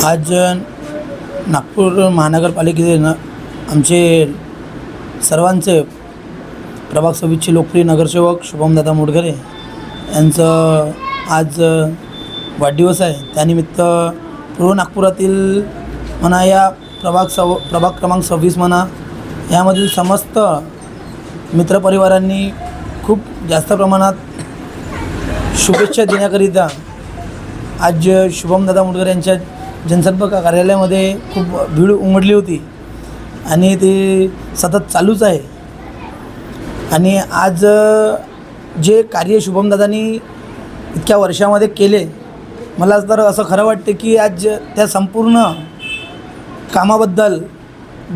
आज नागपूर महानगरपालिकेचे आमचे सर्वांचे प्रभाग 26चे लोकप्रिय नगरसेवक शुभमदादा मोडघरे यांचं आज वाढदिवस आहे। त्यानिमित्त पूर्व नागपुरातील म्हणा या प्रभाग क्रमांक 26 म्हणा यामधील समस्त मित्रपरिवारांनी खूप जास्त प्रमाणात शुभेच्छा देण्याकरिता आज शुभमदादा मोडघरे यांच्या जनसंपर्क कार्यालयामध्ये खूप भीड उमटली होती आणि ते सतत चालूच आहे। आणि आज जे कार्य शुभमदादांनी इतक्या वर्षामध्ये केले, मला तर असं खरं वाटते की आज त्या संपूर्ण कामाबद्दल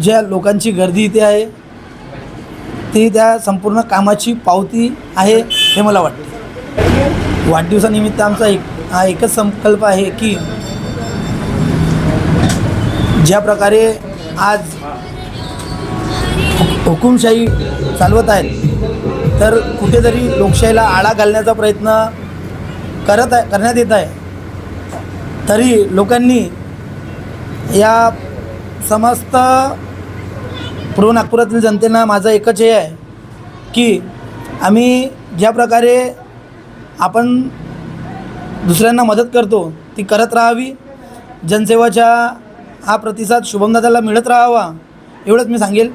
ज्या लोकांची गर्दी इथे आहे ती त्या संपूर्ण कामाची पावती आहे हे मला वाटते। वाढदिवसानिमित्त आमचा एकच संकल्प आहे की ज्या प्रकारे आज हुकुमशाही चालवत आहेत तर कुठेतरी लोकशाहीला आळा घालण्याचा प्रयत्न करण्यात येत आहे, तरी लोकांनी या समस्त पूर्व नागपुरातील जनतेला माझं एकच हे आहे की आम्ही ज्या प्रकारे आपण दुसऱ्यांना मदत करतो ती करत राहावी। जनसेवाच्या हा प्रतिसाद शुभमदादाला मिळत राहावा एवढंच मी सांगेल।